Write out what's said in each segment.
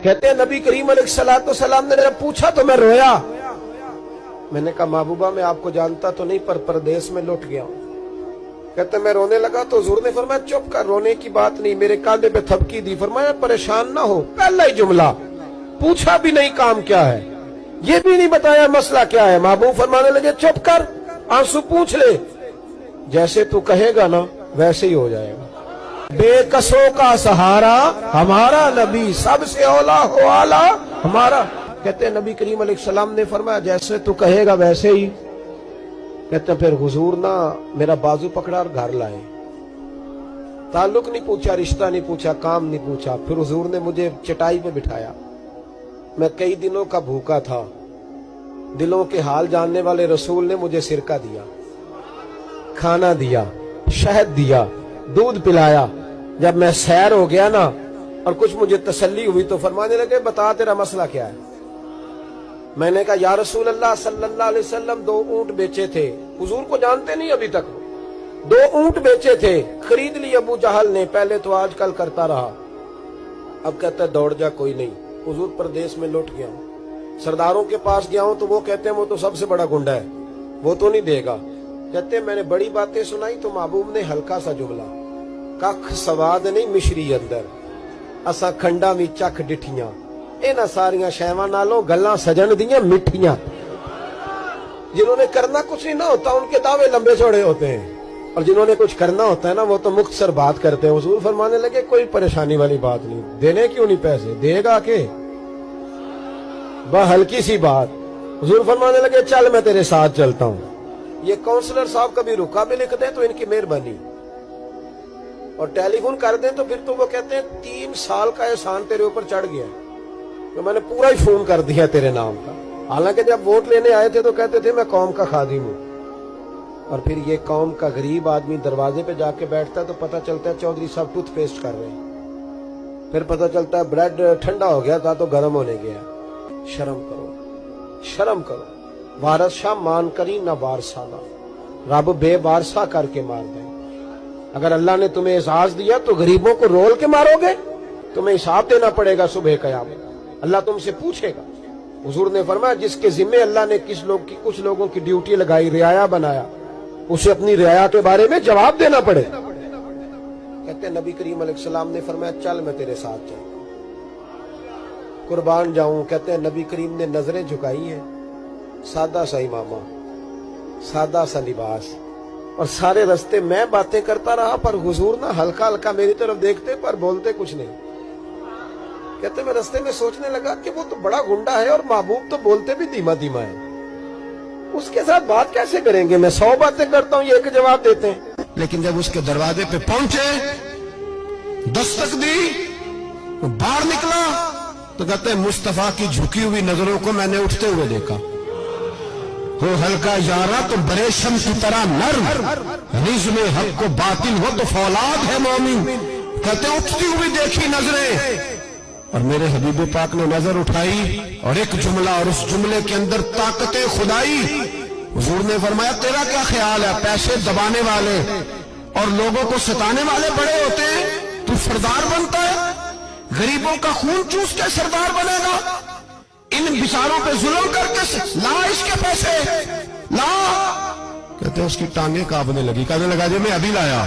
कहते हैं नबी करीम अलैहिस्सलाम ने जब पूछा तो मैं रोया। मैंने कहा महबूबा मैं आपको जानता तो नहीं पर परदेश में लौट गया हूँ। कहते मैं रोने लगा तो हुजूर ने फरमाया चुप कर, रोने की बात नहीं। मेरे कांधे पे थपकी दी, फरमाया परेशान ना हो। पहला ही जुमला, पूछा भी नहीं काम क्या है, ये भी नहीं बताया मसला क्या है। महबूब फरमाने लगे चुप कर, आंसू पूछ ले, जैसे तू कहेगा ना वैसे ही हो जाएगा। बेकसों का सहारा हमारा नबी, सबसे औला हो आला हमारा। कहते हैं नबी करीम अलैहिस्सलाम ने फरमाया जैसे तू कहेगा वैसे ही। कहते हैं फिर हुजूर ना मेरा बाजू पकड़ा और घर लाए। ताल्लुक नहीं पूछा, रिश्ता नहीं पूछा, काम नहीं पूछा। फिर हुजूर ने मुझे चटाई पे बिठाया। मैं कई दिनों का भूखा था। दिलों के हाल जानने वाले रसूल ने मुझे सिरका दिया, खाना दिया, शहद दिया, दूध पिलाया। जब मैं सैर हो गया ना और कुछ मुझे तसल्ली हुई तो फरमाने लगे बता तेरा मसला क्या है। मैंने कहा या रसूल अल्लाह सल्लल्लाहु अलैहि वसल्लम 2 ऊंट बेचे थे। हुजूर को जानते नहीं अभी तक। 2 ऊंट बेचे थे, खरीद ली अबू जहल ने। पहले तो आजकल करता रहा, अब कहता है दौड़ जा, कोई नहीं। हुजूर प्रदेश में लौट गया हूं, सरदारों के पास गया हूं तो वो कहते हैं वो तो सबसे बड़ा गुंडा है, वो तो नहीं देगा। कहते हैं मैंने बड़ी बातें सुनाई तो महबूब ने हल्का सा जुमला, कख सवाद नहीं मिश्री अंदर, असा खंडा भी चख डिठियां, इन्हां सारियां शैवां नालों गल्लां सजन दियां मिठियां। जिन्होंने करना कुछ नहीं ना होता उनके दावे लंबे चौड़े होते हैं, और जिन्होंने कुछ करना होता है ना वो तो मुख्तसर बात करते हैं। हुजूर फरमाने लगे कोई परेशानी वाली बात नहीं, देने क्यों नहीं पैसे, देगा के बस हल्की सी बात। हुजूर फरमाने लगे चल मैं तेरे साथ चलता हूं। ये काउंसलर साहब कभी रुका भी लिख दें तो इनकी मेहरबानी, और टेलीफोन कर दें तो फिर तो वो कहते हैं 3 साल का एहसान तेरे ऊपर चढ़ गया, तो मैंने पूरा ही फोन कर दिया तेरे नाम का। हालांकि जब वोट लेने आए थे तो कहते थे मैं कौम का खादिम हूं, और फिर ये कौम का गरीब आदमी दरवाजे पे जाके बैठता है तो पता चलता है चौधरी साहब टूथपेस्ट कर रहे हैं, फिर पता चलता है ब्रेड ठंडा हो गया था तो गर्म होने गया। शर्म करो, शर्म करो। वारस शाह मान करी ना वारसाना, रब बेवारसा करके मार दे। अगर अल्लाह ने तुम्हें एहसास दिया तो गरीबों को रोल के मारोगे, तुम्हें हिसाब देना पड़ेगा सुबह क़यामत, अल्लाह तुमसे पूछेगा। हुजूर ने फरमाया जिसके जिम्मे अल्लाह ने कुछ लोगों की ड्यूटी लगाई, रियाया बनाया, उसे अपनी रियाया के बारे में जवाब देना पड़े। कहते हैं नबी करीम अलैहिस्सलाम ने फरमाया चल मैं तेरे साथ चलूं, कुर्बान जाऊं। कहते हैं नबी करीम ने नजरें झुकाई हैं, सादा सा इमामा, सादा सा लिबास, और सारे रास्ते मैं बातें करता रहा पर हुजूर ना हल्का हल्का मेरी तरफ देखते पर बोलते कुछ नहीं। कहते मैं रास्ते में सोचने लगा कि वो तो बड़ा गुंडा है और महबूब तो बोलते भी धीमा धीमा है, उसके साथ बात कैसे करेंगे। मैं 100 बातें करता हूं, ये एक जवाब देते हैं। लेकिन जब उसके दरवाजे पे पहुंचे, दस्तक दी, वो बाहर निकला तो कहते हैं मुस्तफा की झुकी हुई नजरों को मैंने उठते हुए देखा। हो हल्का यारा तो बरेशम की तरह नर्म, रिज़्म हक को बातिल हो तो फौलाद है मोमिन। कहते उठती हुई देखी नजरें, और मेरे हबीब पाक ने नजर उठाई और एक जुमला, और उस जुमले के अंदर ताकत खुदाई। हुजूर ने फरमाया तेरा क्या ख्याल है, पैसे दबाने वाले और लोगों को सताने वाले बड़े होते हैं, तू सरदार बनता है, गरीबों का खून चूस के सरदार बनेगा, इन बिचारों पे जुल्म करके ला इसके पैसे ला। कहते उसकी टांगे कांपने लगी, कहने लगा जी मैं अभी लाया।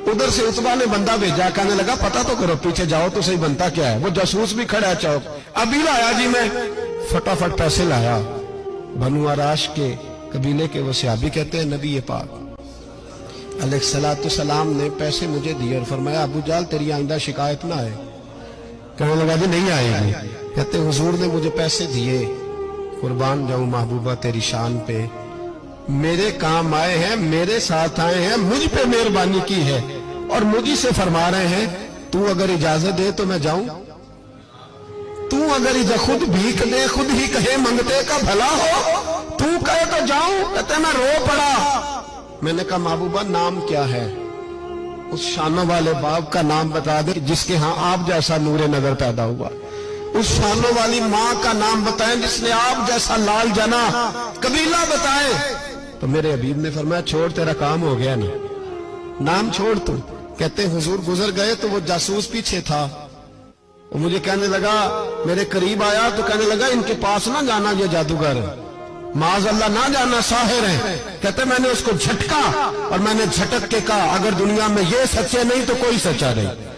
उधर से उतबा ने बंदा भेजा, कहने लगा पता तो करो, पीछे जाओ तो सही बनता क्या है। वो जासूस भी खड़ा है चौक, अभी लाया जी मैं, फटाफट पैसे लाया। बनु आराश के कबीले के वो सहाबी कहते हैं नबी पाक अलैहिस्सलाम ने पैसे मुझे दिए और फरमाया अबू जाल तेरी आइंदा शिकायत ना आए। कहने लगा जी नहीं आएगी। कहते हुजूर ने मुझे पैसे दिए, कुर्बान जाऊं महबूबा तेरी शान पे, मेरे काम आए हैं, मेरे साथ आए हैं, मुझ पे मेहरबानी की है, और मुझी से फरमा रहे हैं तू अगर इजाजत दे तो मैं जाऊं, तू अगर खुद भीख दे, खुद ही कहे मंगते का भला हो, तू कहे तो जाऊं। कहते मैं रो पड़ा। मैंने कहा महबूबा नाम क्या है, उस शानों वाले बाप का नाम बता दे जिसके यहाँ आप जैसा नूरे नजर पैदा हुआ, उस शानों वाली माँ का नाम बताएं जिसने आप जैसा लाल जना, कबीला बताएं। तो मेरे हबीब ने फरमाया छोड़ तेरा काम हो गया ना, नाम छोड़ तू। कहते हुजूर गुजर गए तो वो जासूस पीछे था, وہ مجھے کہنے لگا، میرے قریب آیا تو کہنے لگا ان کے پاس نہ جانا، یہ جادوگر معاذ اللہ نہ جانا، ساحر ہیں۔ کہتے میں نے اس کو جھٹکا اور میں نے جھٹک کے کہا اگر دنیا میں یہ سچے نہیں تو کوئی سچا نہیں،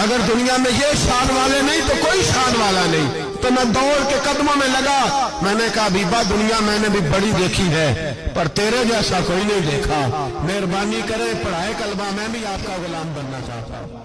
اگر دنیا میں یہ شان والے نہیں تو کوئی شان والا نہیں۔ تو میں دوڑ کے قدموں میں لگا، میں نے کہا بیبا دنیا میں نے بھی بڑی دیکھی ہے پر تیرے جیسا کوئی نہیں دیکھا، مہربانی کرے پڑھائے کلمہ، میں بھی آپ کا غلام بننا چاہتا ہوں۔